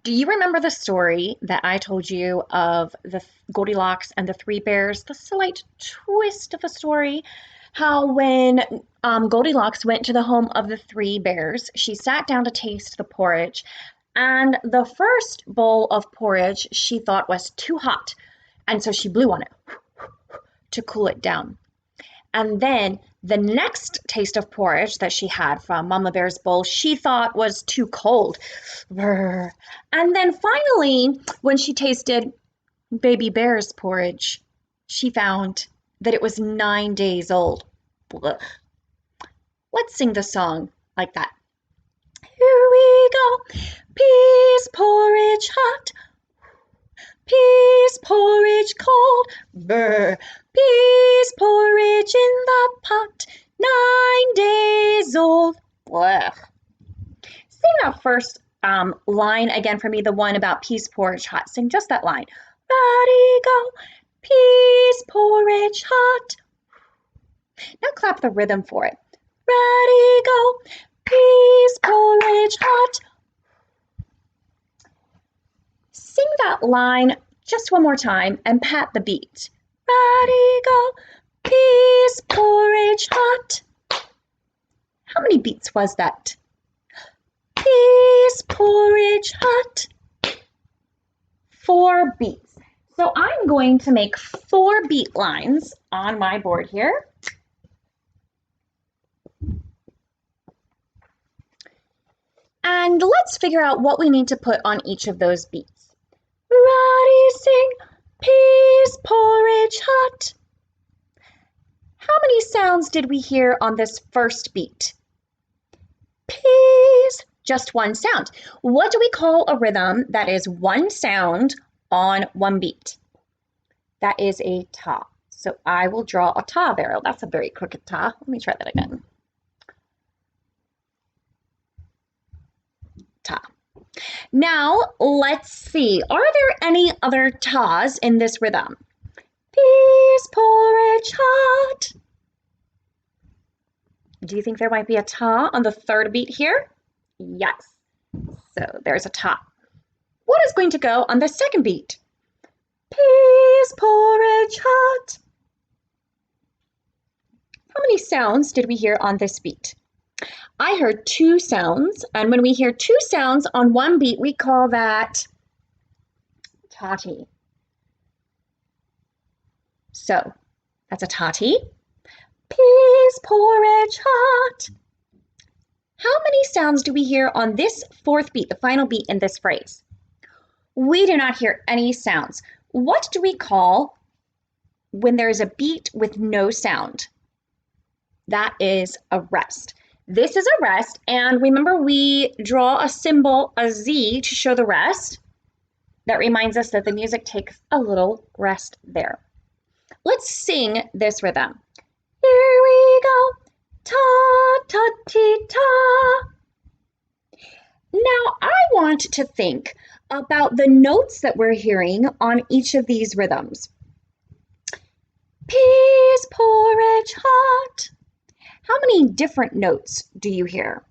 Do you remember the story that I told you of the Goldilocks and the Three Bears? The slight twist of the story. How when Goldilocks went to the home of the three bears, she sat down to taste the porridge, and the first bowl of porridge she thought was too hot, and so she blew on it to cool it down. And then the next taste of porridge that she had from Mama Bear's bowl, she thought was too cold. Brr. And then finally, when she tasted Baby Bear's porridge, she found that it was 9 days old. Blech. Let's sing the song like that. Here we go. Pease porridge hot. Pease porridge cold. Brr. Pease porridge in the pot. 9 days old. Blech. Sing that first line again for me, the one about pease porridge hot. Sing just that line. Ready, go. Pease porridge hot. Now clap the rhythm for it. Ready, go. Pease porridge hot. Sing that line just one more time and pat the beat. Ready, go. Pease porridge hot. How many beats was that? Pease porridge hot. 4 beats. So I'm going to make 4 beat lines on my board here. And let's figure out what we need to put on each of those beats. Ready, sing, pease porridge hot. How many sounds did we hear on this first beat? Pease, just one sound. What do we call a rhythm that is one sound on one beat? That is a ta. So I will draw a ta there. Oh, that's a very crooked ta. Let me try that again. Ta. Now, let's see. Are there any other tas in this rhythm? Pease porridge hot. Do you think there might be a ta on the third beat here? Yes. So there's a ta. What is going to go on the second beat? Pease porridge hot. How many sounds did we hear on this beat? I heard 2 sounds, and when we hear 2 sounds on one beat, we call that tati. So that's a tati. Pease porridge hot. How many sounds do we hear on this 4th beat, the final beat in this phrase? We do not hear any sounds. What do we call when there is a beat with no sound? That is a rest. This is a rest, and remember we draw a symbol, a Z, to show the rest. That reminds us that the music takes a little rest there. Let's sing this rhythm. Here we go. Ta, ta, ti, ta. Now I want to think about the notes that we're hearing on each of these rhythms. Pease porridge hot. How many different notes do you hear?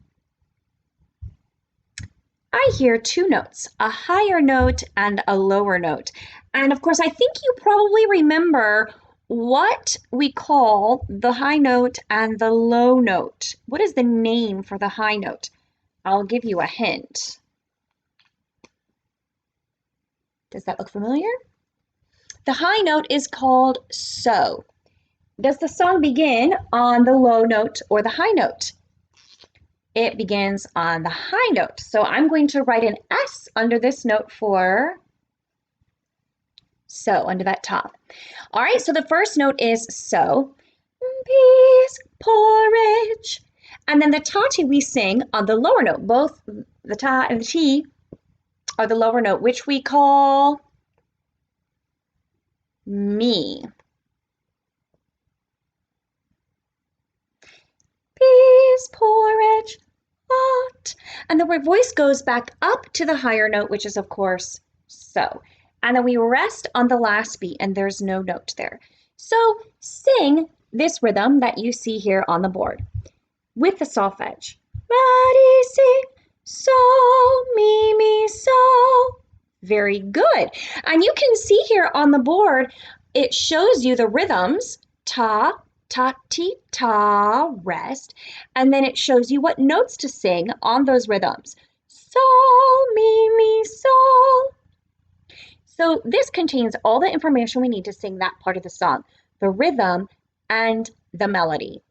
I hear 2 notes, a higher note and a lower note. And of course, I think you probably remember what we call the high note and the low note. What is the name for the high note? I'll give you a hint. Does that look familiar? The high note is called so. Does the song begin on the low note or the high note? It begins on the high note. So I'm going to write an S under this note for so, under that top. All right, so the first note is so. Pease porridge. And then the ta-ti we sing on the lower note. Both the ta and the ti are the lower note, which we call me. Pease porridge hot. And the voice goes back up to the higher note, which is, of course, so. And then we rest on the last beat, and there's no note there. So sing this rhythm that you see here on the board with the solfege. Ready, sing, so, mi, so. Very good. And you can see here on the board, it shows you the rhythms, ta, ta, ti, ta, rest, and then it shows you what notes to sing on those rhythms. Sol, mi, sol. So this contains all the information we need to sing that part of the song, the rhythm and the melody.